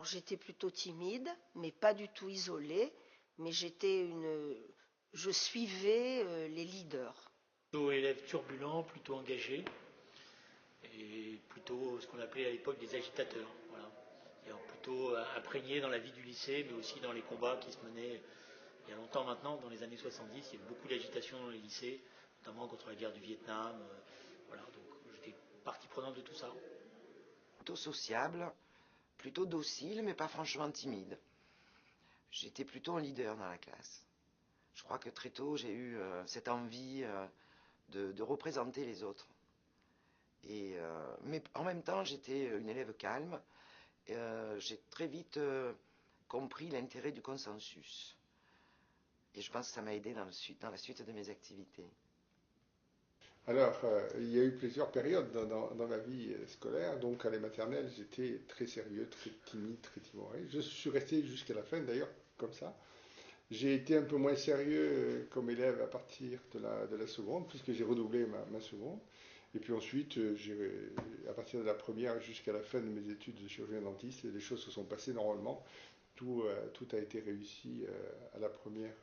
j'étais plutôt timide, mais pas du tout isolée, mais je suivais les leaders. Plutôt élève turbulent, plutôt engagé, et plutôt ce qu'on appelait à l'époque des agitateurs. Voilà. Plutôt imprégné dans la vie du lycée, mais aussi dans les combats qui se menaient il y a longtemps maintenant, dans les années 70. Il y a eu beaucoup d'agitation dans les lycées, notamment contre la guerre du Vietnam. Voilà, donc j'étais partie prenante de tout ça. Plutôt sociable, plutôt docile, mais pas franchement timide. J'étais plutôt un leader dans la classe. Je crois que très tôt, j'ai eu cette envie de représenter les autres. Mais en même temps, j'étais une élève calme. J'ai très vite compris l'intérêt du consensus. Et je pense que ça m'a aidé dans la suite de mes activités. Alors, il y a eu plusieurs périodes dans ma vie scolaire. Donc, à la maternelle, j'étais très sérieux, très timide, très timoré. Je suis resté jusqu'à la fin, d'ailleurs, comme ça. J'ai été un peu moins sérieux comme élève à partir de la seconde, puisque j'ai redoublé ma seconde. Et puis ensuite, à partir de la première jusqu'à la fin de mes études de chirurgien dentiste, les choses se sont passées normalement. Tout a été réussi à la première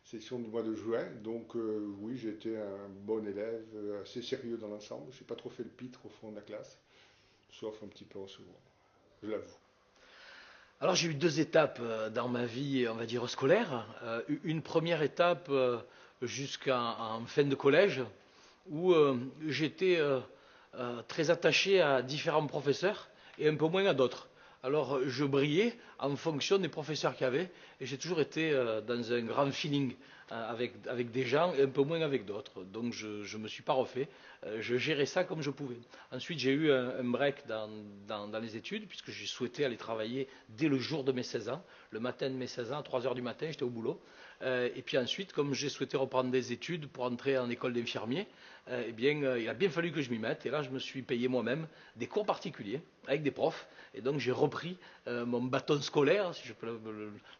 session du mois de juin. Donc oui, j'étais un bon élève, assez sérieux dans l'ensemble. Je n'ai pas trop fait le pitre au fond de la classe, sauf un petit peu en seconde, je l'avoue. Alors j'ai eu deux étapes dans ma vie, on va dire, scolaire. Une première étape jusqu'en fin de collège, où j'étais très attaché à différents professeurs et un peu moins à d'autres. Alors je brillais en fonction des professeurs qu'il y avait et j'ai toujours été dans un grand feeling avec des gens et un peu moins avec d'autres. Donc je ne me suis pas refait, je gérais ça comme je pouvais. Ensuite j'ai eu un break dans les études puisque j'ai souhaité aller travailler dès le jour de mes 16 ans. Le matin de mes 16 ans, à 3 heures du matin, j'étais au boulot. Et puis ensuite, comme j'ai souhaité reprendre des études pour entrer en école d'infirmier, eh bien, il a bien fallu que je m'y mette. Et là, je me suis payé moi-même des cours particuliers avec des profs. Et donc, j'ai repris mon bâton scolaire, si je peux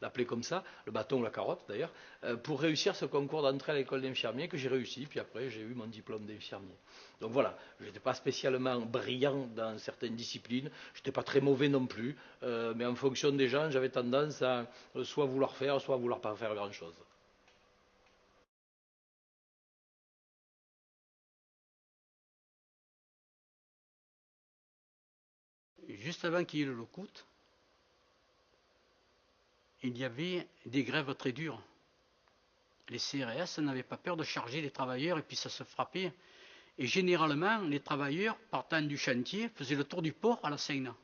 l'appeler comme ça, le bâton ou la carotte d'ailleurs, pour réussir ce concours d'entrée à l'école d'infirmier que j'ai réussi. Puis après, j'ai eu mon diplôme d'infirmier. Donc voilà, je n'étais pas spécialement brillant dans certaines disciplines, je n'étais pas très mauvais non plus, mais en fonction des gens, j'avais tendance à soit vouloir faire, soit vouloir pas faire grand-chose. Juste avant qu'il y ait le lockout, il y avait des grèves très dures. Les CRS n'avaient pas peur de charger les travailleurs et puis ça se frappait. Et généralement, les travailleurs, partant du chantier, faisaient le tour du port à la Seine.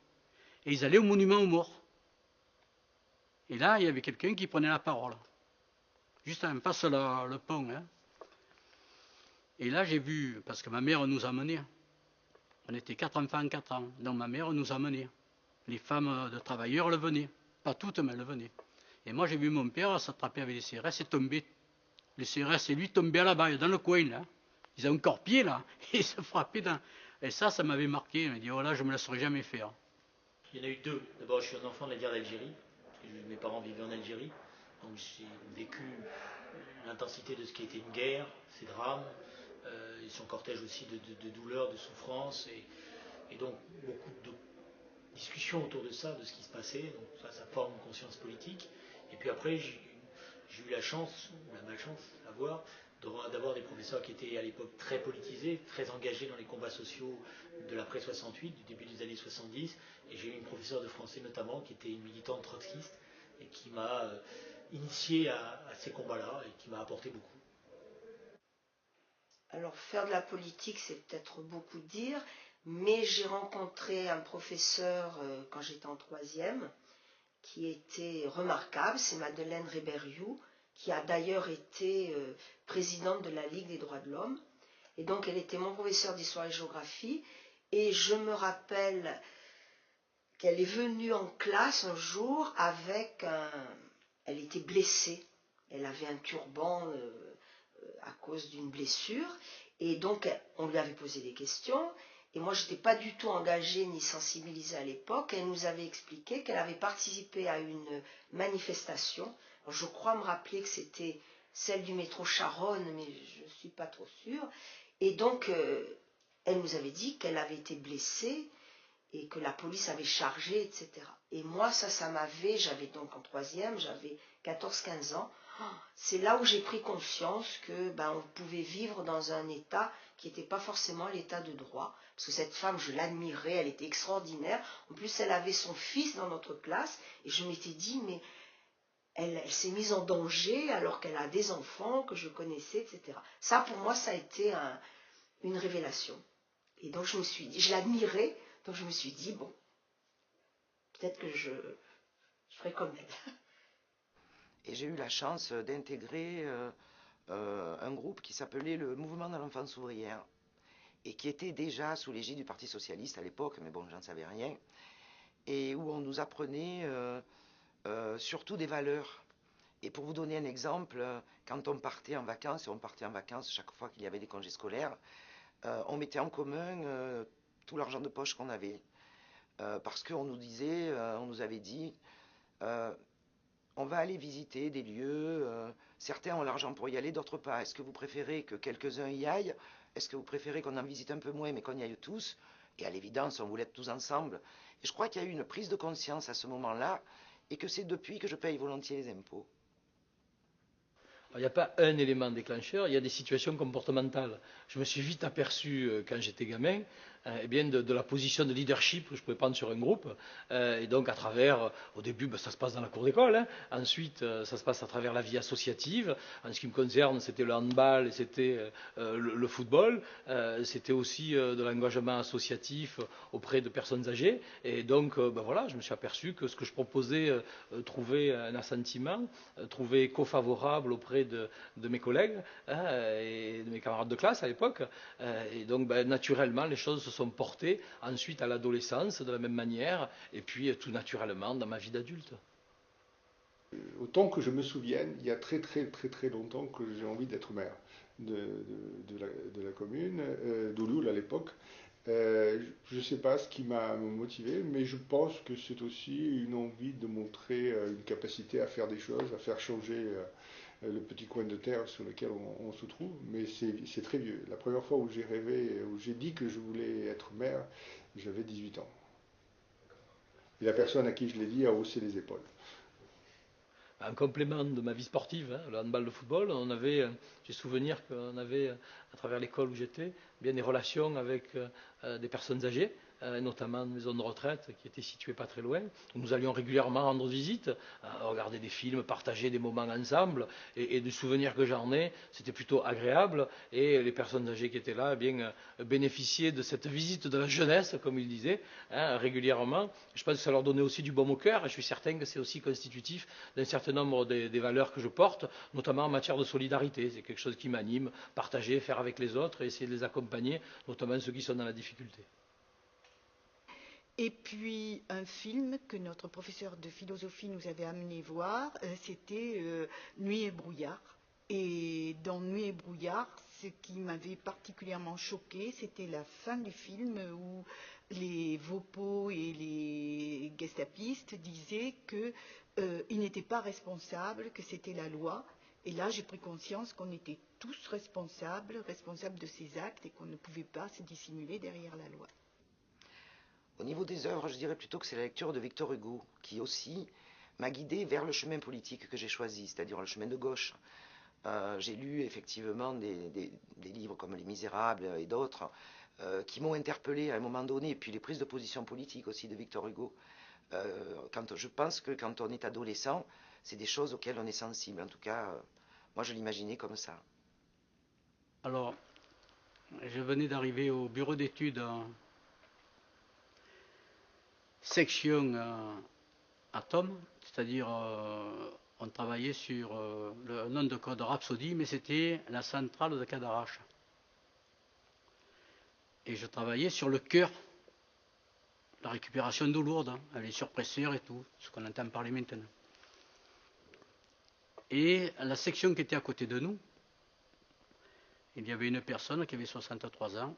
Et ils allaient au monument aux morts. Et là, il y avait quelqu'un qui prenait la parole. Juste en face le pont. Hein. Et là, j'ai vu, parce que ma mère nous a menés. On était 4 enfants en 4 ans. Donc ma mère nous a menés. Les femmes de travailleurs le venaient. Pas toutes, mais elles le venaient. Et moi, j'ai vu mon père s'attraper avec les CRS et tomber. Les CRS et lui tombaient à la balle, dans le coin, là. Ils avaient encore pied, là. Et ils se frappaient dans... Et ça m'avait marqué. Il m'a dit, oh là, je ne me laisserai jamais faire. Il y en a eu deux. D'abord, je suis un enfant de la guerre d'Algérie. Mes parents vivaient en Algérie. Donc j'ai vécu l'intensité de ce qui était une guerre, ses drames, et son cortège aussi de douleurs, de souffrances. Et donc beaucoup de discussions autour de ça, de ce qui se passait. Donc ça forme une conscience politique. Et puis après, j'ai eu la chance, ou la malchance, à voir, d'avoir des professeurs qui étaient à l'époque très politisés, très engagés dans les combats sociaux de l'après 68, du début des années 70. Et j'ai eu une professeure de français notamment qui était une militante trotskiste et qui m'a initié à ces combats-là et qui m'a apporté beaucoup. Alors faire de la politique, c'est peut-être beaucoup dire, mais j'ai rencontré un professeur quand j'étais en troisième qui était remarquable, c'est Madeleine Réberiou, qui a d'ailleurs été présidente de la Ligue des droits de l'homme. Et donc elle était mon professeur d'histoire et géographie. Et je me rappelle qu'elle est venue en classe un jour avec elle était blessée. Elle avait un turban à cause d'une blessure. Et donc on lui avait posé des questions. Et moi, je n'étais pas du tout engagée ni sensibilisée à l'époque. Elle nous avait expliqué qu'elle avait participé à une manifestation. Alors, je crois me rappeler que c'était celle du métro Charonne, mais je ne suis pas trop sûre. Et donc, elle nous avait dit qu'elle avait été blessée et que la police avait chargé, etc. Et moi, j'avais donc en troisième, j'avais 14-15 ans. C'est là où j'ai pris conscience que on pouvait vivre dans un état qui n'était pas forcément l'état de droit. Parce que cette femme, je l'admirais, elle était extraordinaire. En plus, elle avait son fils dans notre classe. Et je m'étais dit, mais elle s'est mise en danger alors qu'elle a des enfants que je connaissais, etc. Ça, pour moi, ça a été une révélation. Et donc, je me suis dit, je l'admirais. Donc, je me suis dit, bon, peut-être que je ferai comme elle. Et j'ai eu la chance d'intégrer un groupe qui s'appelait le Mouvement de l'Enfance ouvrière et qui était déjà sous l'égide du Parti socialiste à l'époque, mais bon, j'en savais rien, et où on nous apprenait surtout des valeurs. Et pour vous donner un exemple, quand on partait en vacances, et on partait en vacances chaque fois qu'il y avait des congés scolaires, on mettait en commun tout l'argent de poche qu'on avait. Parce qu'on nous disait, on nous avait dit, on va aller visiter des lieux, certains ont l'argent pour y aller, d'autres pas. Est-ce que vous préférez que quelques-uns y aillent? Est-ce que vous préférez qu'on en visite un peu moins mais qu'on y aille tous? Et à l'évidence, on voulait être tous ensemble. Et je crois qu'il y a eu une prise de conscience à ce moment-là et que c'est depuis que je paye volontiers les impôts. Il n'y a pas un élément déclencheur, il y a des situations comportementales. Je me suis vite aperçu, quand j'étais gamin, eh bien de la position de leadership que je pouvais prendre sur un groupe. Et donc à travers, au début, ça se passe dans la cour d'école. Ensuite, ça se passe à travers la vie associative. En ce qui me concerne, c'était le handball et c'était le football. C'était aussi de l'engagement associatif auprès de personnes âgées. Et donc, voilà, je me suis aperçu que ce que je proposais trouvait un assentiment, trouvait écho favorable auprès de mes collègues et de mes camarades de classe à l'époque. Et donc, naturellement, les choses se sont portées ensuite à l'adolescence de la même manière, et puis tout naturellement dans ma vie d'adulte. Autant que je me souvienne, il y a très très très très longtemps que j'ai envie d'être maire de la commune, d'Ouloul à l'époque. Je ne sais pas ce qui m'a motivé, mais je pense que c'est aussi une envie de montrer une capacité à faire des choses, à faire changer le petit coin de terre sur lequel on se trouve. Mais c'est très vieux. La première fois où j'ai rêvé, où j'ai dit que je voulais être maire, j'avais 18 ans. Et la personne à qui je l'ai dit a haussé les épaules. En complément de ma vie sportive, le handball, le football, j'ai souvenir qu'on avait, à travers l'école où j'étais, bien des relations avec des personnes âgées, notamment une maison de retraite qui était située pas très loin, où nous allions régulièrement rendre visite, regarder des films, partager des moments ensemble, et du souvenir que j'en ai, c'était plutôt agréable, et les personnes âgées qui étaient là, bénéficiaient de cette visite de la jeunesse, comme ils disaient, régulièrement. Je pense que ça leur donnait aussi du baume au cœur, et je suis certain que c'est aussi constitutif d'un certain nombre des valeurs que je porte, notamment en matière de solidarité. C'est quelque chose qui m'anime, partager, faire avec les autres, et essayer de les accompagner, notamment ceux qui sont dans la difficulté. Et puis un film que notre professeur de philosophie nous avait amené voir, c'était Nuit et brouillard. Et dans Nuit et brouillard, ce qui m'avait particulièrement choqué, c'était la fin du film où les Vopo et les gestapistes disaient qu'ils n'étaient pas responsables, que c'était la loi. Et là, j'ai pris conscience qu'on était tous responsables de ces actes et qu'on ne pouvait pas se dissimuler derrière la loi. Au niveau des œuvres, je dirais plutôt que c'est la lecture de Victor Hugo, qui aussi m'a guidé vers le chemin politique que j'ai choisi, c'est-à-dire le chemin de gauche. J'ai lu effectivement des livres comme Les Misérables et d'autres qui m'ont interpellé à un moment donné, et puis les prises de position politiques aussi de Victor Hugo. Je pense que quand on est adolescent, c'est des choses auxquelles on est sensible. En tout cas, moi je l'imaginais comme ça. Alors, je venais d'arriver au bureau d'études section Atom, c'est-à-dire on travaillait sur le nom de code Rhapsody, mais c'était la centrale de Cadarache. Et je travaillais sur le cœur, la récupération d'eau lourde, les surpresseurs et tout, ce qu'on entend parler maintenant. Et la section qui était à côté de nous, il y avait une personne qui avait 63 ans.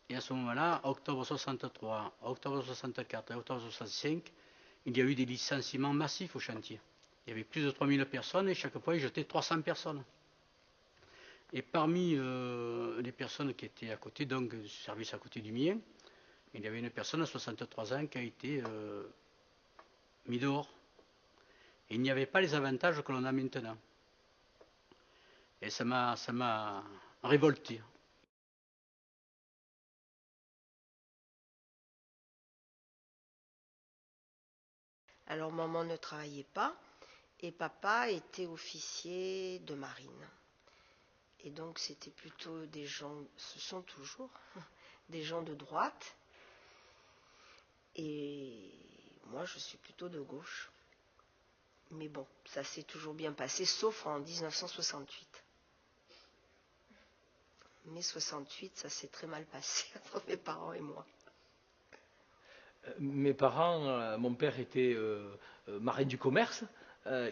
Et à ce moment-là, octobre 63, octobre 64 et octobre 65, il y a eu des licenciements massifs au chantier. Il y avait plus de 3000 personnes et chaque fois, ils jetaient 300 personnes. Et parmi les personnes qui étaient à côté, donc du service à côté du mien, Il y avait une personne à 63 ans qui a été mis dehors. Et il n'y avait pas les avantages que l'on a maintenant. Et ça m'a révolté. Alors maman ne travaillait pas et papa était officier de marine. Et donc c'était plutôt des gens, ce sont toujours des gens de droite. Et moi je suis plutôt de gauche. Mais bon, ça s'est toujours bien passé, sauf en 1968. Mais 68, ça s'est très mal passé entre mes parents et moi. Mes parents, mon père était marin du commerce.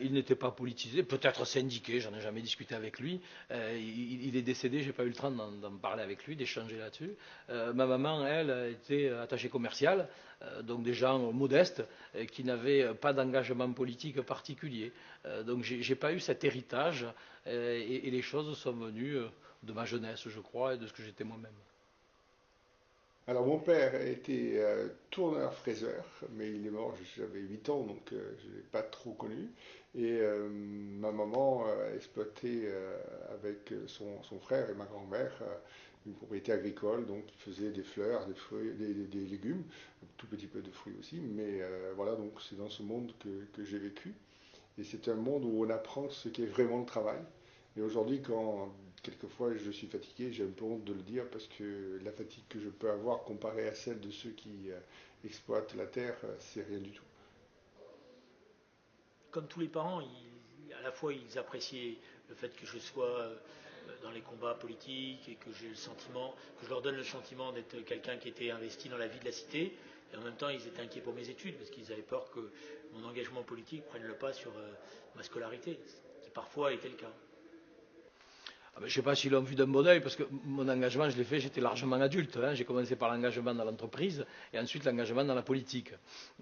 Il n'était pas politisé, peut-être syndiqué, j'en ai jamais discuté avec lui. Il est décédé, j'ai pas eu le temps d'en parler avec lui, d'échanger là-dessus. Ma maman, elle, était attachée commerciale, donc des gens modestes qui n'avaient pas d'engagement politique particulier. Donc j'ai pas eu cet héritage et les choses sont venues de ma jeunesse, je crois, et de ce que j'étais moi-même. Alors mon père était tourneur-fraiseur, mais il est mort, j'avais 8 ans, donc je ne l'ai pas trop connu. Et ma maman exploitait avec son frère et ma grand-mère une propriété agricole, donc ils faisaient des fleurs, des fruits, des légumes, un tout petit peu de fruits aussi, mais voilà, donc c'est dans ce monde que j'ai vécu. Et c'est un monde où on apprend ce qu'est vraiment le travail. Et aujourd'hui, quand quelquefois je suis fatigué, j'ai un peu honte de le dire parce que la fatigue que je peux avoir comparée à celle de ceux qui exploitent la terre, c'est rien du tout. Comme tous les parents, à la fois ils appréciaient le fait que je sois dans les combats politiques et que j'ai le sentiment, que je leur donne le sentiment d'être quelqu'un qui était investi dans la vie de la cité. Et en même temps, ils étaient inquiets pour mes études parce qu'ils avaient peur que mon engagement politique prenne le pas sur ma scolarité, ce qui parfois était le cas. Ah ben, je ne sais pas s'ils l'ont vu d'un bon oeil, parce que mon engagement, je l'ai fait, j'étais largement adulte. Hein. J'ai commencé par l'engagement dans l'entreprise et ensuite l'engagement dans la politique.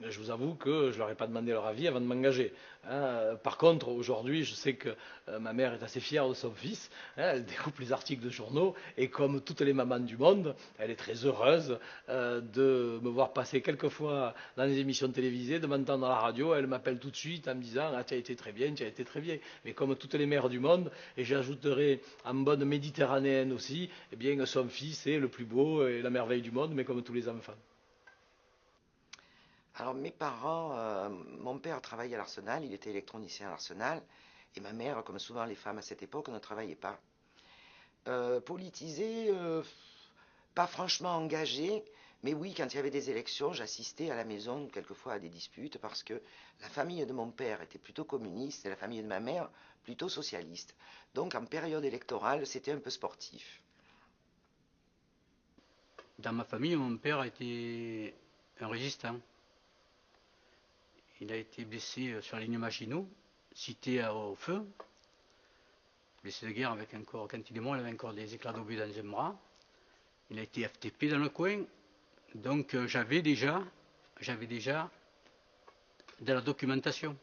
Je vous avoue que je ne leur ai pas demandé leur avis avant de m'engager. Hein. Par contre, aujourd'hui, je sais que ma mère est assez fière de son fils. Hein. Elle découpe les articles de journaux et comme toutes les mamans du monde, elle est très heureuse de me voir passer quelquefois dans les émissions télévisées, de m'entendre à la radio. Elle m'appelle tout de suite en me disant « Ah, tu as été très bien, tu as été très bien ». Mais comme toutes les mères du monde, et j'ajouterai en bonne méditerranéenne aussi, eh bien, son fils est le plus beau et la merveille du monde, mais comme tous les enfants. Alors mes parents, mon père travaillait à l'Arsenal, il était électronicien à l'Arsenal, et ma mère, comme souvent les femmes à cette époque, ne travaillait pas. Politisée, pas franchement engagée, mais oui, quand il y avait des élections, j'assistais à la maison quelquefois à des disputes parce que la famille de mon père était plutôt communiste et la famille de ma mère plutôt socialiste. Donc en période électorale, c'était un peu sportif. Dans ma famille, mon père a été un résistant. Il a été blessé sur la ligne Maginot, cité au feu. Blessé de guerre avec encore, quand il est mort, il avait encore des éclats d'obus dans un bras. Il a été FTP dans le coin. Donc j'avais déjà de la documentation.